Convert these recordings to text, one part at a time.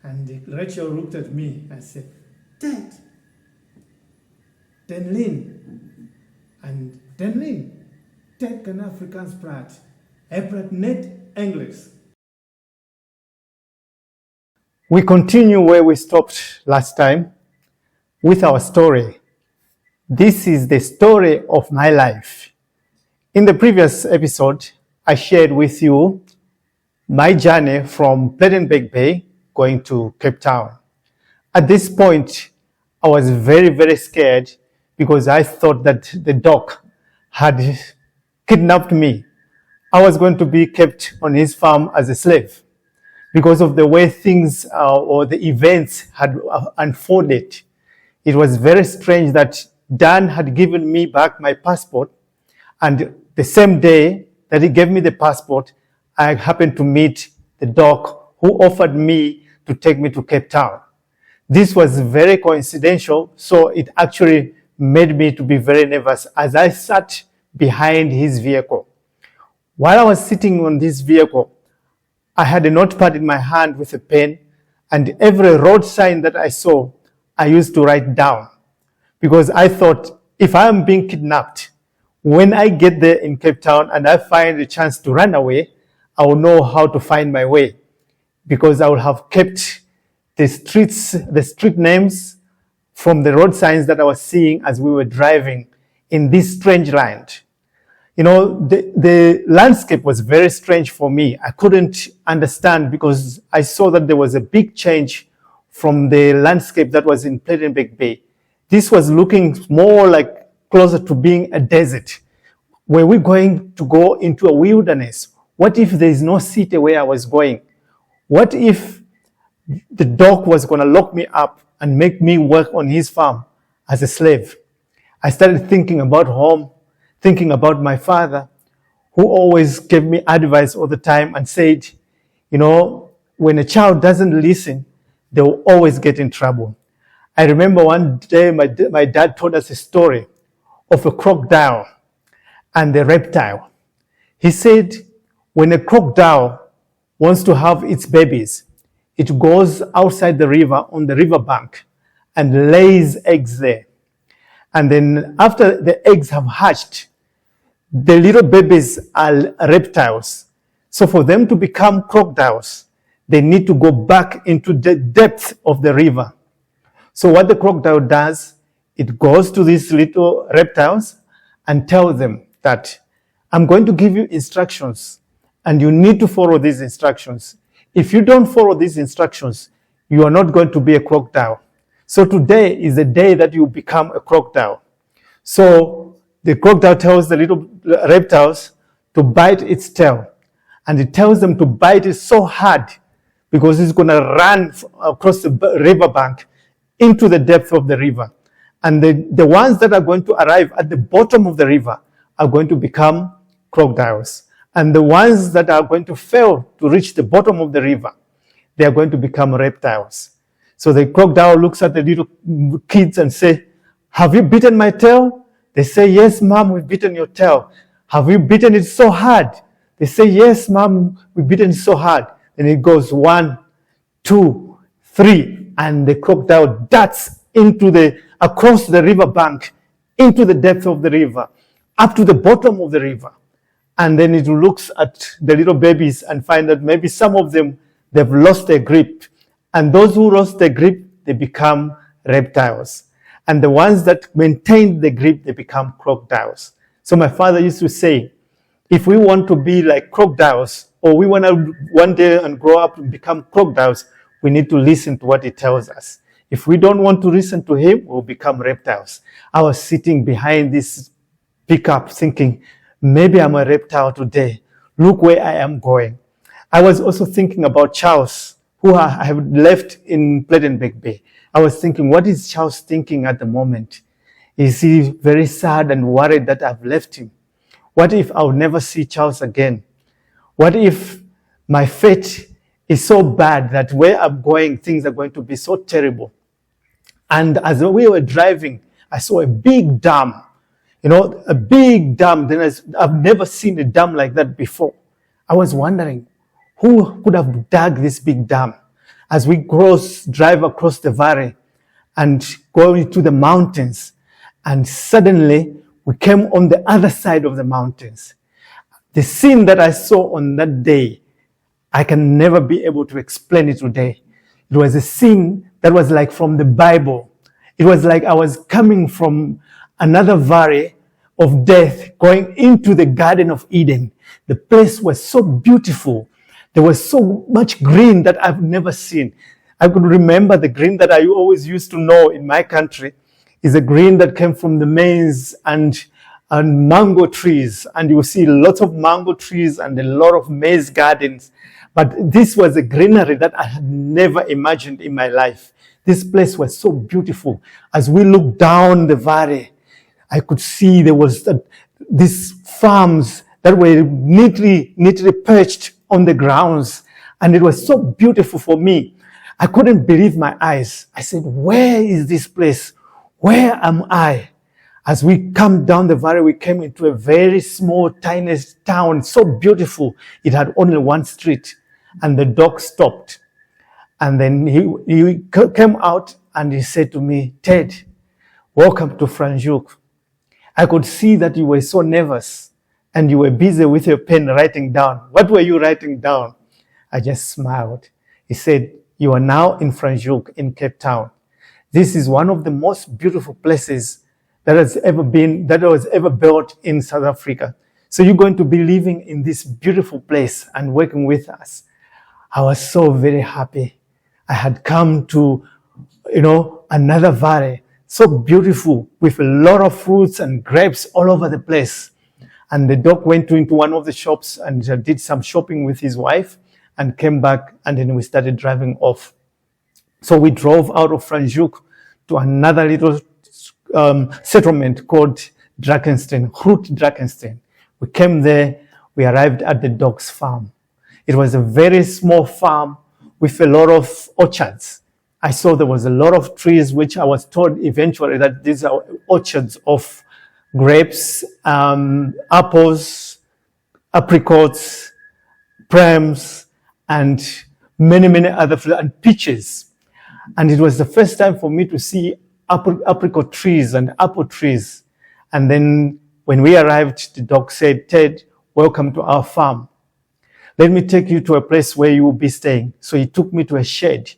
And Rachel looked at me and said, Dad, Danlin. And Danlin, Dad kan Afrikaans praat. Hij praat net Engels. We continue where we stopped last time with our story. This is the story of my life. In the previous episode, I shared with you my journey from Plettenberg Bay going to Cape Town. At this point, I was very, very scared because I thought that the dog had kidnapped me. I was going to be kept on his farm as a slave because of the way things or the events had unfolded. It was very strange that Dan had given me back my passport, and the same day that he gave me the passport, I happened to meet the dog who offered me to take me to Cape Town. This was very coincidental, so it actually made me to be very nervous as I sat behind his vehicle. While I was sitting on this vehicle, I had a notepad in my hand with a pen, and every road sign that I saw, I used to write down. Because I thought, if I am being kidnapped, when I get there in Cape Town and I find a chance to run away, I will know how to find my way. Because I would have kept the street names from the road signs that I was seeing as we were driving in this strange land. You know, the landscape was very strange for me. I couldn't understand because I saw that there was a big change from the landscape that was in Plettenberg Bay. This was looking more like closer to being a desert. Were we going to go into a wilderness? What if there is no city where I was going? What if the dog was going to lock me up and make me work on his farm as a slave? I started thinking about home, thinking about my father, who always gave me advice all the time and said, you know, when a child doesn't listen, they will always get in trouble. I remember one day my dad told us a story of a crocodile and a reptile. He said, when a crocodile wants to have its babies, it goes outside the river on the riverbank and lays eggs there. And then after the eggs have hatched, the little babies are reptiles. So for them to become crocodiles, they need to go back into the depth of the river. So what the crocodile does, it goes to these little reptiles and tells them that I'm going to give you instructions and you need to follow these instructions. If you don't follow these instructions, you are not going to be a crocodile. So today is the day that you become a crocodile. So the crocodile tells the little reptiles to bite its tail. And it tells them to bite it so hard because it's going to run across the riverbank into the depth of the river. And the ones that are going to arrive at the bottom of the river are going to become crocodiles. And the ones that are going to fail to reach the bottom of the river, they are going to become reptiles. So the crocodile looks at the little kids and say, have you bitten my tail? They say, yes, mom, we've bitten your tail. Have you bitten it so hard? They say, yes, mom, we've bitten it so hard. And it goes 1, 2, 3, and the crocodile darts across the river bank, into the depth of the river, up to the bottom of the river. And then it looks at the little babies and find that maybe some of them, they've lost their grip. And those who lost their grip, they become reptiles. And the ones that maintain the grip, they become crocodiles. So my father used to say, if we want to be like crocodiles, or we want to one day and grow up and become crocodiles, we need to listen to what he tells us. If we don't want to listen to him, we'll become reptiles. I was sitting behind this pickup thinking, maybe I'm a reptile today. Look where I am going. I was also thinking about Charles, who I have left in Plettenberg Bay. I was thinking, what is Charles thinking at the moment? Is he very sad and worried that I've left him? What if I'll never see Charles again? What if my fate is so bad that where I'm going, things are going to be so terrible? And as we were driving, I saw a big dam. You know, a big dam. Then I've never seen a dam like that before. I was wondering, who could have dug this big dam? as we drive across the valley and go into the mountains. And suddenly we came on the other side of the mountains. The scene that I saw on that day, I can never be able to explain it today. It was a scene that was like from the Bible. It was like I was coming from another valley of death, going into the Garden of Eden. The place was so beautiful. There was so much green that I've never seen. I could remember the green that I always used to know in my country is a green that came from the maize and mango trees. And you will see lots of mango trees and a lot of maize gardens. But this was a greenery that I had never imagined in my life. This place was so beautiful. As we looked down the valley, I could see there was these farms that were neatly perched on the grounds. And it was so beautiful for me. I couldn't believe my eyes. I said, where is this place? Where am I? As we come down the valley, we came into a very small, tiny town, so beautiful. It had only one street, and the dog stopped. And then he came out and he said to me, Ted, welcome to Franschhoek. I could see that you were so nervous and you were busy with your pen writing down. What were you writing down? I just smiled. He said, you are now in Franschhoek in Cape Town. This is one of the most beautiful places that was ever built in South Africa. So you're going to be living in this beautiful place and working with us. I was so very happy. I had come to, another valley, so beautiful with a lot of fruits and grapes all over the place. And the dog went into one of the shops and did some shopping with his wife and came back, and then we started driving off. So we drove out of Franschhoek to another little settlement called Drakenstein, Groot Drakenstein. We came there, we arrived at the dog's farm. It was a very small farm with a lot of orchards. I saw there was a lot of trees, which I was told eventually that these are orchards of grapes, apples, apricots, plums, and many other fruits, and peaches. And it was the first time for me to see apricot trees and apple trees. And then when we arrived, the dog said, Ted, welcome to our farm. Let me take you to a place where you will be staying. So he took me to a shed.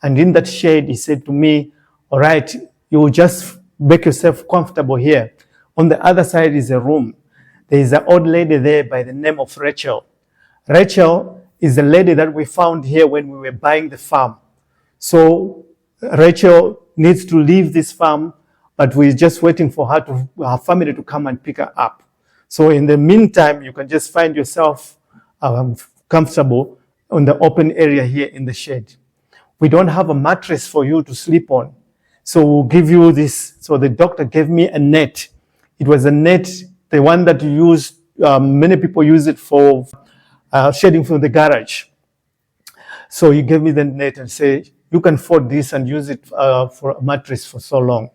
And in that shed, he said to me, all right, you will just make yourself comfortable here. On the other side is a room. There is an old lady there by the name of Rachel. Rachel is the lady that we found here when we were buying the farm. So Rachel needs to leave this farm, but we're just waiting for her family to come and pick her up. So in the meantime, you can just find yourself comfortable on the open area here in the shed. We don't have a mattress for you to sleep on. So we'll give you this. So the doctor gave me a net. It was a net, the one that you use, many people use it for shading from the garage. So he gave me the net and said, you can afford this and use it for a mattress for so long.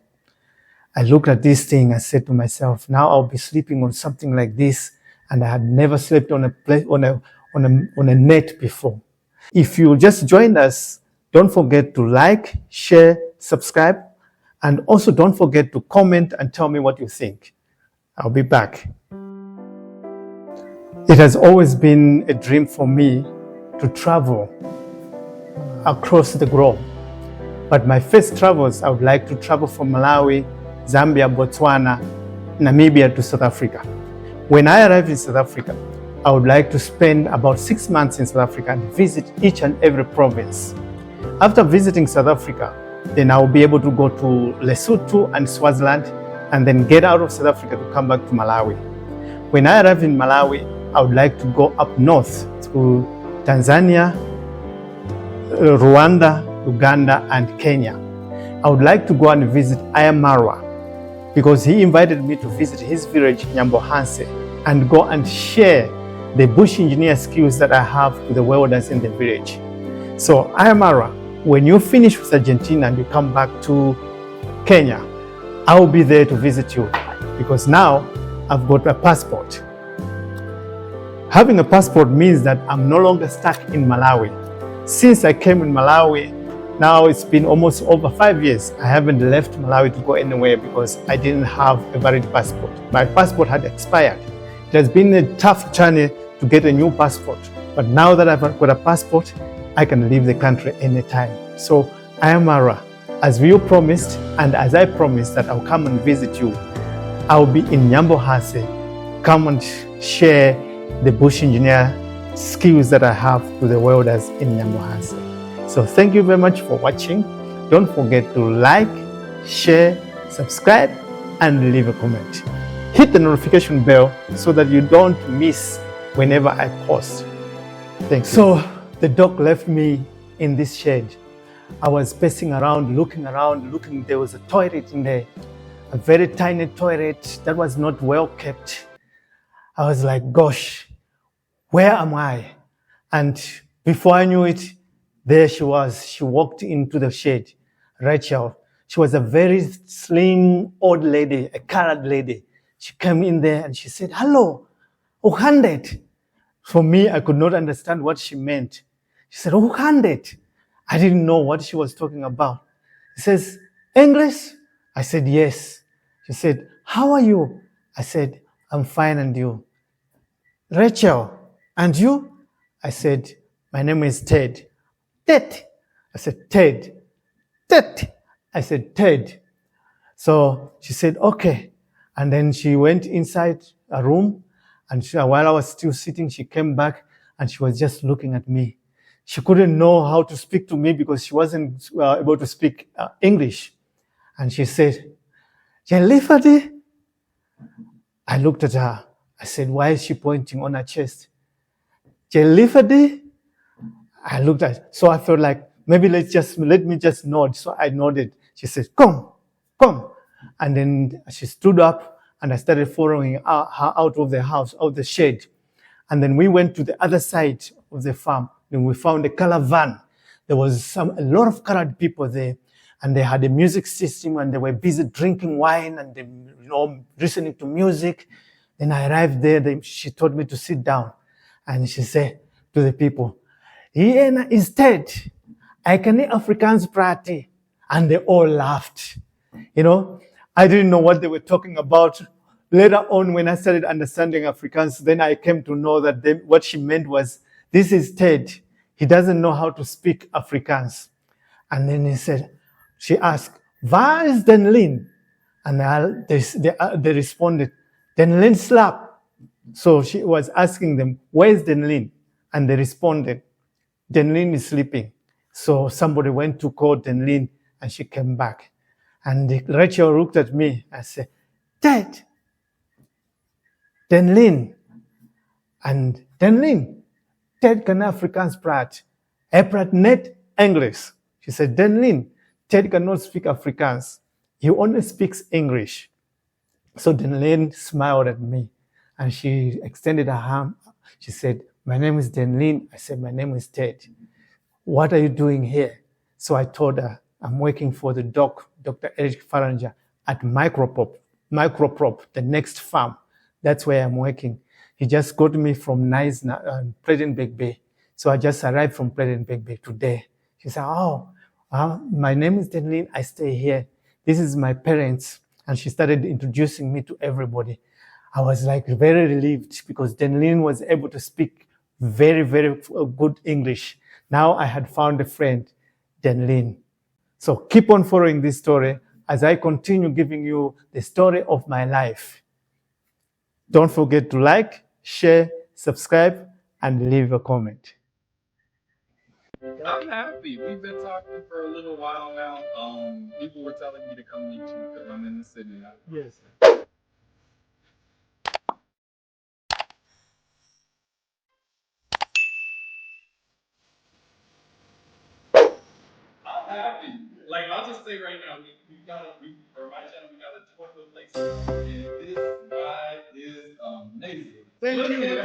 I looked at this thing and said to myself, now I'll be sleeping on something like this, and I had never slept on a net before. If you just joined us, don't forget to like, share, subscribe, and also don't forget to comment and tell me what you think. I'll be back. It has always been a dream for me to travel across the globe. But my first travels, I would like to travel from Malawi, Zambia, Botswana, Namibia to South Africa. When I arrive in South Africa, I would like to spend about 6 months in South Africa and visit each and every province. After visiting South Africa, then I will be able to go to Lesotho and Swaziland and then get out of South Africa to come back to Malawi. When I arrive in Malawi, I would like to go up north to Tanzania, Rwanda, Uganda, and Kenya. I would like to go and visit Ayamarwa because he invited me to visit his village, Nyambohanse, and go and share the bush engineer skills that I have to the welders in the village. So Ayamarwa, when you finish with Argentina and you come back to Kenya, I will be there to visit you because now I've got a passport. Having a passport means that I'm no longer stuck in Malawi. Since I came in Malawi, now it's been almost over 5 years. I haven't left Malawi to go anywhere because I didn't have a valid passport. My passport had expired. It has been a tough journey to get a new passport. But now that I've got a passport, I can leave the country anytime. So I am Mara. As you promised, and as I promised that I'll come and visit you, I'll be in Nyambohase. Come and share the bush engineer skills that I have to the welders in Nyambohase. So thank you very much for watching. Don't forget to like, share, subscribe, and leave a comment. Hit the notification bell so that you don't miss whenever I post. Thank you. So the dog left me in this shed. I was pacing around, looking. There was a toilet in there, a very tiny toilet that was not well kept. I was like, gosh, where am I? And before I knew it, there she was. She walked into the shed, Rachel. She was a very slim old lady, a colored lady. She came in there and she said, hello, Uhandet. For me, I could not understand what she meant. She said, Uhandet. I didn't know what she was talking about. She says, English? I said, yes. She said, how are you? I said, I'm fine, and you? Rachel, and you? I said, my name is Ted. Ted. I said, Ted. Ted. I said, Ted. So she said, okay. And then she went inside a room, and while I was still sitting, she came back and she was just looking at me. She couldn't know how to speak to me because she wasn't able to speak English. And she said, Jelifadi? I looked at her. I said, why is she pointing on her chest? Jelifadi? I looked at her. So I felt like, maybe let me just nod. So I nodded. She said, come. And then she stood up and I started following her out of the house, out of the shed. And then we went to the other side of the farm. Then we found a caravan. There was a lot of colored people there, and they had a music system, and they were busy drinking wine and listening to music. Then I arrived there. She told me to sit down, and she said to the people, "Here instead, I can eat Afrikaans praat," and they all laughed. I didn't know what they were talking about. Later on, when I started understanding Afrikaans, then I came to know that what she meant was, this is Ted. He doesn't know how to speak Afrikaans. And then she asked, waar is Danlin? And they responded, Danlin slap. So she was asking them, where is Danlin? And they responded, Danlin is sleeping. So somebody went to call Danlin, and she came back. And Rachel looked at me and said, Ted, Danlin. And Danlin, Ted kan Afrikaans praat. Hij praat net English. She said, Danlin, Ted cannot speak Afrikaans. He only speaks English. So Danlin smiled at me and she extended her hand. She said, my name is Danlin. I said, my name is Ted. What are you doing here? So I told her, I'm working for the doc, Dr. Eric Faranger, at Microprop, the next farm. That's where I'm working. He just got me from Predenbeek Bay. So I just arrived from Predenbeek Bay today. She said, my name is Danlin. I stay here. This is my parents. And she started introducing me to everybody. I was like very relieved because Danlin was able to speak very, very good English. Now I had found a friend, Danlin. So keep on following this story as I continue giving you the story of my life. Don't forget to like, share, subscribe, and leave a comment. I'm happy. We've been talking for a little while now. People were telling me to come meet you because I'm in the city now. Yes. I'm happy. Like I'll just say right now, for my channel, we got a 12 places, and this vibe is amazing. Thank you.